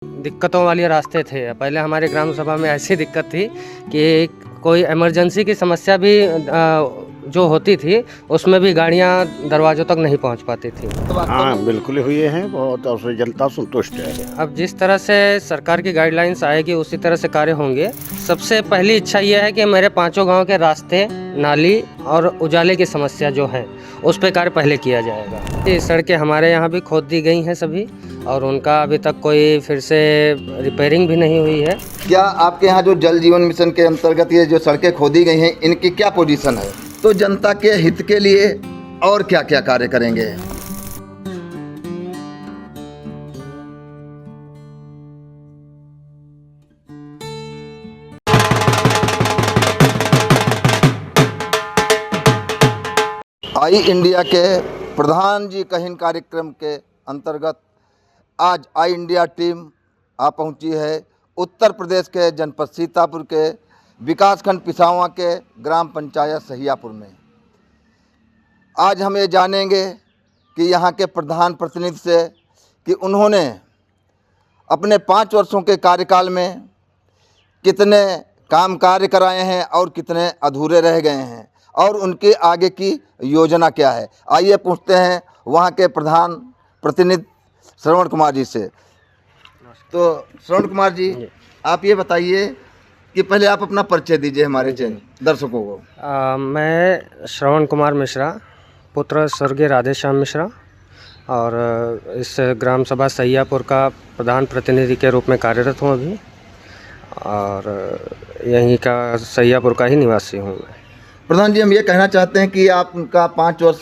दिक्कतों वाले रास्ते थे। पहले हमारे ग्राम सभा में ऐसी दिक्कत थी कि कोई इमरजेंसी की समस्या भी जो होती थी उसमें भी गाड़ियां दरवाज़ों तक नहीं पहुंच पाती थी। हाँ, बिल्कुल हुए हैं बहुत, और उससे जनता संतुष्ट है। अब जिस तरह से सरकार की गाइडलाइंस आएगी उसी तरह से कार्य होंगे। सबसे पहली इच्छा यह है कि मेरे पांचों गांव के रास्ते, नाली और उजाले की समस्या जो है उस पर कार्य पहले किया जाएगा। ये सड़कें हमारे यहाँ भी खोद दी गई हैं सभी, और उनका अभी तक कोई फिर से रिपेयरिंग भी नहीं हुई है। क्या आपके यहाँ जो जल जीवन मिशन के अंतर्गत ये जो सड़कें खोदी गई हैं, इनकी क्या पोजीशन है? तो जनता के हित के लिए और क्या क्या कार्य करेंगे? आई इंडिया के प्रधान जी कहिन कार्यक्रम के अंतर्गत आज आई इंडिया टीम आ पहुंची है उत्तर प्रदेश के जनपद सीतापुर के विकासखंड पिसावा के ग्राम पंचायत सहियापुर में। आज हम ये जानेंगे कि यहाँ के प्रधान प्रतिनिधि से कि उन्होंने अपने 5 वर्षों के कार्यकाल में कितने काम कार्य कराए हैं और कितने अधूरे रह गए हैं और उनके आगे की योजना क्या है। आइए पूछते हैं वहाँ के प्रधान प्रतिनिधि श्रवण कुमार जी से। तो श्रवण कुमार जी, आप ये बताइए कि पहले आप अपना परिचय दीजिए हमारे दर्शकों को। मैं श्रवण कुमार मिश्रा, पुत्र स्वर्गीय राधेश्याम मिश्रा, और इस ग्राम सभा सहियापुर का प्रधान प्रतिनिधि के रूप में कार्यरत हूँ अभी, और यहीं का सहियापुर का ही निवासी हूँ मैं। प्रधान जी, हम ये कहना चाहते हैं कि आपका 5 वर्ष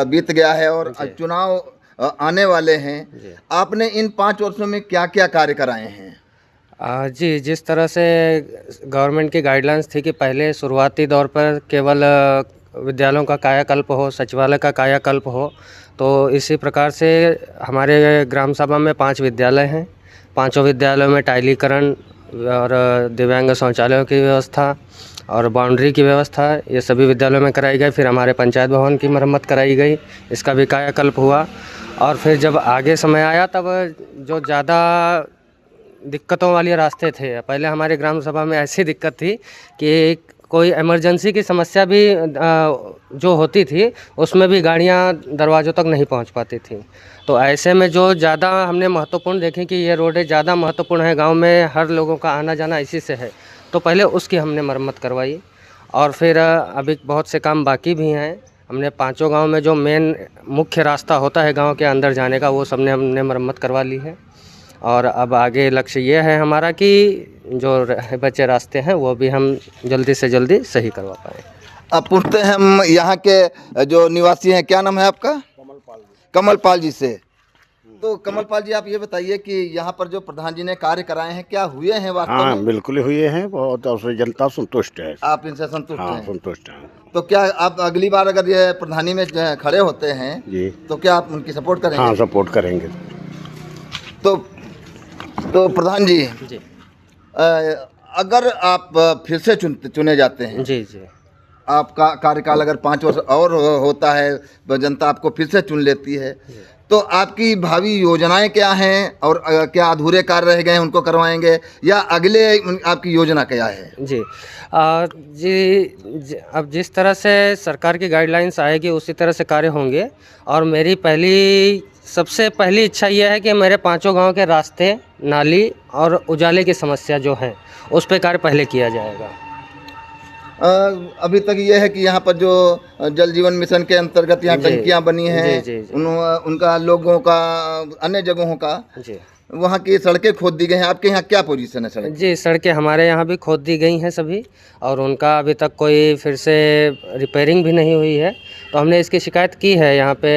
बीत गया है और चुनाव आने वाले हैं। आपने इन 5 वर्षों में क्या क्या कार्य कराए हैं? जी, जिस तरह से गवर्नमेंट की गाइडलाइंस थी कि पहले शुरुआती दौर पर केवल विद्यालयों का कायाकल्प हो, सचिवालय का कायाकल्प हो, तो इसी प्रकार से हमारे ग्राम सभा में 5 विद्यालय हैं। 5 विद्यालयों में टाइलीकरण और दिव्यांग शौचालयों की व्यवस्था और बाउंड्री की व्यवस्था, ये सभी विद्यालयों में कराई गई। फिर हमारे पंचायत भवन की मरम्मत कराई गई, इसका भी कायाकल्प हुआ। और फिर जब आगे समय आया तब जो ज़्यादा दिक्कतों वाले रास्ते थे, पहले हमारे ग्राम सभा में ऐसी दिक्कत थी कि कोई इमरजेंसी की समस्या भी जो होती थी उसमें भी गाड़ियां दरवाज़ों तक नहीं पहुंच पाती थी। तो ऐसे में जो ज़्यादा हमने महत्वपूर्ण देखें कि ये रोडें ज़्यादा महत्वपूर्ण है, गांव में हर लोगों का आना जाना इसी से है, तो पहले उसकी हमने मरम्मत करवाई। और फिर अभी बहुत से काम बाकी भी हैं। हमने 5 गांव में जो मेन मुख्य रास्ता होता है गांव के अंदर जाने का, वो सबने हमने मरम्मत करवा ली है। और अब आगे लक्ष्य ये है हमारा कि जो बचे रास्ते हैं वो भी हम जल्दी से जल्दी सही करवा पाएँ। अब पूछते हैं हम यहाँ के जो निवासी हैं, क्या नाम है आपका? कमलपाल जी से। तो कमलपाल जी, आप ये बताइए कि यहाँ पर जो प्रधान जी ने कार्य कराए हैं क्या हुए हैं वास्तव में? हाँ, बिल्कुल हुए हैं बहुत, और उससे जनता संतुष्ट है। आप इनसे संतुष्ट हाँ, हैं? संतुष्ट हैं। तो क्या आप अगली बार अगर ये प्रधानी में खड़े होते हैं जी, तो क्या आप उनकी सपोर्ट करेंगे? हाँ, सपोर्ट करेंगे। तो प्रधान जी, जी अगर आप फिर से चुने जाते हैं, जी जी आपका कार्यकाल अगर 5 वर्ष और होता है, जनता आपको फिर से चुन लेती है, तो आपकी भावी योजनाएं क्या हैं और क्या अधूरे कार्य रह गए हैं उनको करवाएंगे, या अगले आपकी योजना क्या है? जी अब जिस तरह से सरकार की गाइडलाइंस आएगी उसी तरह से कार्य होंगे। और मेरी सबसे पहली इच्छा यह है कि मेरे 5 गांव के रास्ते, नाली और उजाले की समस्या जो है उस पर कार्य पहले किया जाएगा। अभी तक ये है कि यहाँ पर जो जल जीवन मिशन के अंतर्गत यहाँ टंकियाँ बनी हैं, उनका लोगों का, अन्य जगहों का, वहाँ की सड़कें खोद दी गई हैं। आपके यहाँ क्या पोजीशन है सड़क? जी, सड़कें हमारे यहाँ भी खोद दी गई हैं सभी, और उनका अभी तक कोई फिर से रिपेयरिंग भी नहीं हुई है। तो हमने इसकी शिकायत की है यहाँ पे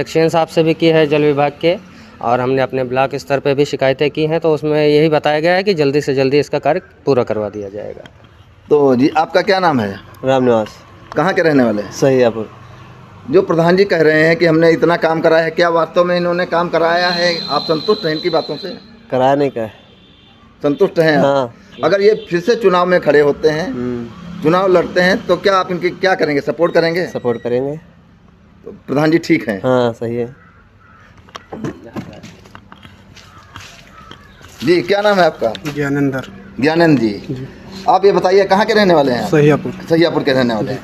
एक्शन साहब से भी की है, जल विभाग के, और हमने अपने ब्लॉक स्तर पे भी शिकायतें की हैं। तो उसमें यही बताया गया है कि जल्दी से जल्दी इसका कार्य पूरा करवा दिया जाएगा। तो जी, आपका क्या नाम है? राम निवास। कहाँ के रहने वाले हैं? सहियापुर। जो प्रधान जी कह रहे हैं कि हमने इतना काम कराया है, क्या वास्तव में इन्होंने काम कराया है? आप संतुष्ट हैं इनकी बातों से? कराने का है। संतुष्ट हैं आप? हाँ। अगर ये फिर से चुनाव में खड़े होते हैं, चुनाव लड़ते हैं, तो क्या आप इनकी क्या करेंगे? सपोर्ट करेंगे? सपोर्ट करेंगे। तो प्रधान जी ठीक हैं? हाँ, सही है। जी, क्या नाम है आपका? ज्ञानेंद्र। ज्ञानंद जी, आप ये बताइए कहाँ के रहने वाले हैं? सहियापुर। सहियापुर के रहने वाले हैं।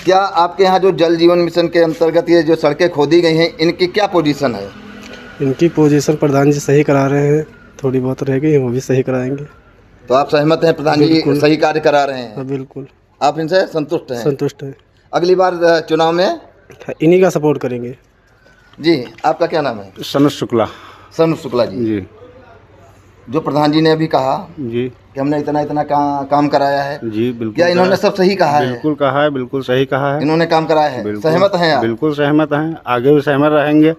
क्या आपके यहाँ जो जल जीवन मिशन के अंतर्गत ये जो सड़कें खोदी गई हैं, इनकी क्या पोजीशन है? इनकी पोजीशन प्रधान जी सही करा रहे हैं, थोड़ी बहुत रह गई वो भी सही कराएंगे। तो आप सहमत हैं प्रधान जी सही कार्य करा रहे हैं? हाँ बिल्कुल, आप इनसे संतुष्ट हैं? संतुष्ट है। अगली बार चुनाव में इन्हीं का सपोर्ट करेंगे। जी, आपका क्या नाम है? सनत शुक्ला सनु शुक्ला जी। जी जो प्रधान जी ने अभी कहा जी कि हमने इतना काम कराया है, जी बिल्कुल। क्या इन्होंने सब सही कहा है? बिल्कुल कहा है, बिल्कुल सही कहा है। इन्होंने काम कराया है, बिल्कुल सहमत हैं आप? बिल्कुल सहमत हैं, आगे भी सहमत रहेंगे।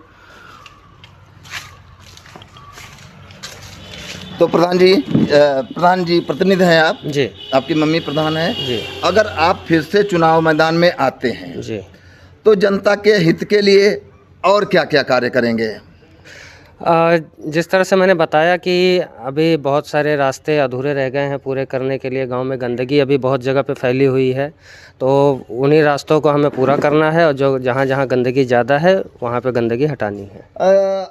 तो प्रधान जी प्रतिनिधि हैं आप, जी आपकी मम्मी प्रधान है जी अगर आप फिर से चुनाव मैदान में आते हैं जी। तो जनता के हित के लिए और क्या क्या कार्य करेंगे? जिस तरह से मैंने बताया कि अभी बहुत सारे रास्ते अधूरे रह गए हैं पूरे करने के लिए। गांव में गंदगी अभी बहुत जगह पे फैली हुई है, तो उन्हीं रास्तों को हमें पूरा करना है और जो जहां जहां गंदगी ज़्यादा है वहां पे गंदगी हटानी है।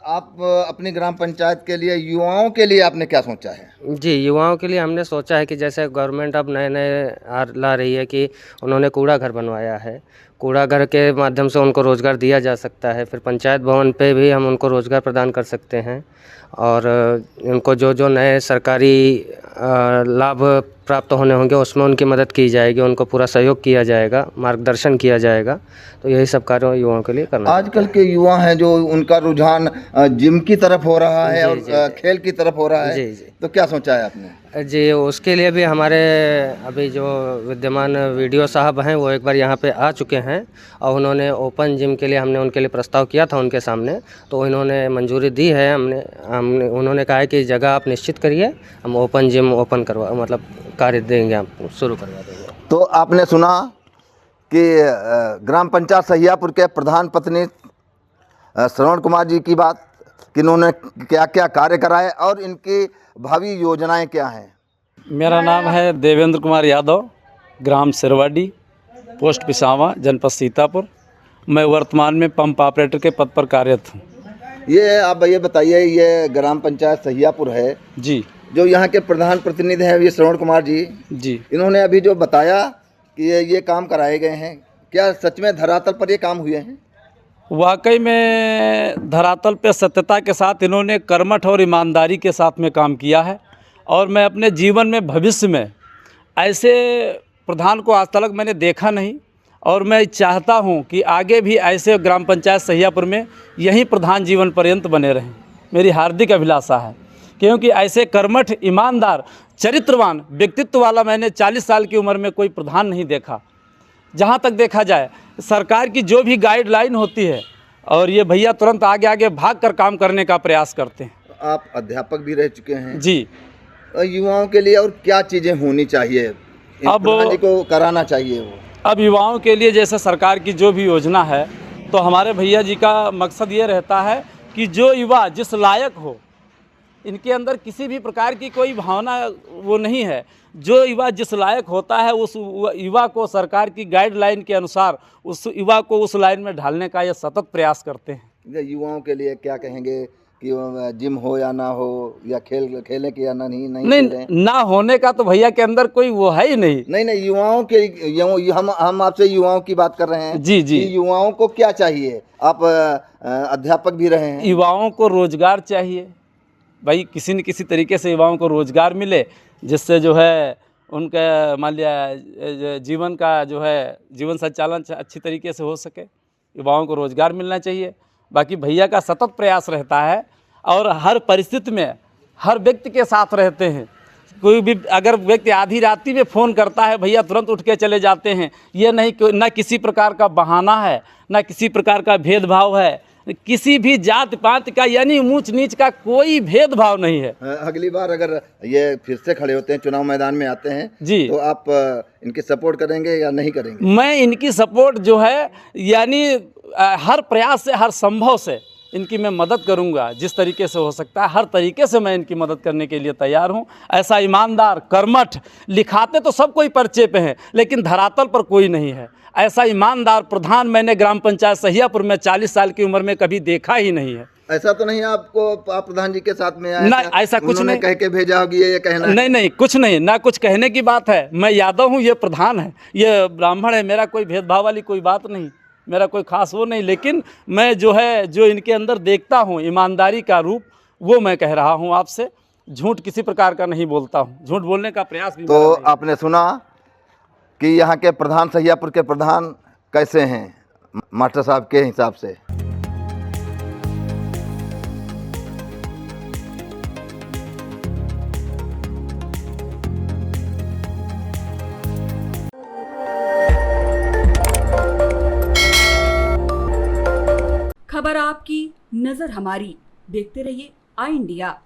आप अपनी ग्राम पंचायत के लिए, युवाओं के लिए आपने क्या सोचा है? जी, युवाओं के लिए हमने सोचा है कि जैसे गवर्नमेंट अब नए नए ला रही है कि उन्होंने कूड़ा घर बनवाया है, कूड़ा घर के माध्यम से उनको रोज़गार दिया जा सकता है। फिर पंचायत भवन पे भी हम उनको रोज़गार प्रदान कर सकते हैं और उनको जो जो नए सरकारी लाभ प्राप्त होने होंगे उसमें उनकी मदद की जाएगी, उनको पूरा सहयोग किया जाएगा, मार्गदर्शन किया जाएगा। तो यही सब कार्य युवाओं के लिए करना। आजकल के युवा हैं जो उनका रुझान जिम की तरफ हो रहा है और खेल की तरफ हो रहा है, जी जी तो क्या सोचा है आपने? जी, उसके लिए भी हमारे अभी जो विद्यमान वीडियो साहब हैं वो एक बार यहाँ पे आ चुके हैं और उन्होंने ओपन जिम के लिए हमने उनके लिए प्रस्ताव किया था उनके सामने, तो इन्होंने मंजूरी दी है। हमने उन्होंने कहा है कि जगह आप निश्चित करिए, हम ओपन जिम ओपन करवा मतलब कार्य देंगे, हम शुरू करवा देंगे। तो आपने सुना कि ग्राम पंचायत सहियापुर के प्रधान प्रतिनिधि श्रवण कुमार जी की बात कि इन्होंने क्या क्या कार्य कराए और इनकी भावी योजनाएं क्या हैं। मेरा नाम है देवेंद्र कुमार यादव, ग्राम सिरवाडी, पोस्ट पिसावा, जनपद सीतापुर। मैं वर्तमान में पंप ऑपरेटर के पद पर कार्यरत हूँ। ये आप ये बताइए, ये ग्राम पंचायत सहियापुर है जी, जो यहाँ के प्रधान प्रतिनिधि हैं ये श्रवण कुमार जी, इन्होंने अभी जो बताया कि ये काम कराए गए हैं, क्या सच में धरातल पर ये काम हुए हैं? वाकई में धरातल पे सत्यता के साथ इन्होंने कर्मठ और ईमानदारी के साथ में काम किया है और मैं अपने जीवन में भविष्य में ऐसे प्रधान को आज तक मैंने देखा नहीं और मैं चाहता हूं कि आगे भी ऐसे ग्राम पंचायत सहियापुर में यही प्रधान जीवन पर्यंत बने रहें। मेरी हार्दिक अभिलाषा है, क्योंकि ऐसे कर्मठ, ईमानदार, चरित्रवान, व्यक्तित्व वाला मैंने 40 साल की उम्र में कोई प्रधान नहीं देखा। जहाँ तक देखा जाए सरकार की जो भी गाइडलाइन होती है और ये भैया तुरंत आगे आगे भाग कर काम करने का प्रयास करते हैं। आप अध्यापक भी रह चुके हैं जी। युवाओं के लिए और क्या चीज़ें होनी चाहिए, अब प्रधान जी को कराना चाहिए वो? अब युवाओं के लिए जैसे सरकार की जो भी योजना है, तो हमारे भैया जी का मकसद ये रहता है कि जो युवा जिस लायक हो, इनके अंदर किसी भी प्रकार की कोई भावना वो नहीं है, जो युवा जिस लायक होता है उस युवा को सरकार की गाइडलाइन के अनुसार उस युवा को उस लाइन में ढालने का ये सतत प्रयास करते हैं। युवाओं के लिए क्या कहेंगे कि जिम हो या ना हो, या खेले कि या नहीं ना होने का तो भैया के अंदर कोई वो है ही नहीं। युवाओं के हम आपसे युवाओं की बात कर रहे हैं। जी जी। युवाओं को क्या चाहिए? आप अध्यापक भी रहे हैं। युवाओं को रोजगार चाहिए भाई, किसी न किसी तरीके से युवाओं को रोजगार मिले, जिससे जो है उनका मान लिया जीवन का जो है जीवन संचालन अच्छी तरीके से हो सके। युवाओं को रोजगार मिलना चाहिए। बाकी भैया का सतत प्रयास रहता है और हर परिस्थिति में हर व्यक्ति के साथ रहते हैं। कोई भी अगर व्यक्ति आधी रात्रि में फ़ोन करता है, भैया तुरंत उठ के चले जाते हैं। ये नहीं, ना किसी प्रकार का बहाना है, ना किसी प्रकार का भेदभाव है, किसी भी जात पात का यानी ऊंच नीच का कोई भेदभाव नहीं है। अगली बार अगर ये फिर से खड़े होते हैं, चुनाव मैदान में आते हैं जी, तो आप इनकी सपोर्ट करेंगे या नहीं करेंगे? मैं इनकी सपोर्ट जो है यानी हर प्रयास से, हर संभव से इनकी मैं मदद करूंगा। जिस तरीके से हो सकता है हर तरीके से मैं इनकी मदद करने के लिए तैयार हूं। ऐसा ईमानदार, कर्मठ, लिखाते तो सब कोई पर्चे पे हैं लेकिन धरातल पर कोई नहीं है। ऐसा ईमानदार प्रधान मैंने ग्राम पंचायत सहियापुर में 40 साल की उम्र में कभी देखा ही नहीं है। ऐसा तो नहीं आपको आप प्रधान जी के साथ में आए? नहीं, ऐसा कुछ उन्होंने नहीं। कह के भेजा होगी ये कहना है? नहीं नहीं, कुछ नहीं, ना कुछ कहने की बात है। मैं यादव हूँ, ये प्रधान है, ये ब्राह्मण है, मेरा कोई भेदभाव वाली कोई बात नहीं, मेरा कोई खास वो नहीं। लेकिन मैं जो है, जो इनके अंदर देखता हूँ ईमानदारी का रूप, वो मैं कह रहा हूँ आपसे। झूठ किसी प्रकार का नहीं बोलता हूँ, झूठ बोलने का प्रयास भी तो मेरा नहीं है। आपने सुना कि यहाँ के प्रधान, सहियापुर के प्रधान कैसे हैं मास्टर साहब के हिसाब से। खबर आपकी, नजर हमारी। देखते रहिए आई इंडिया।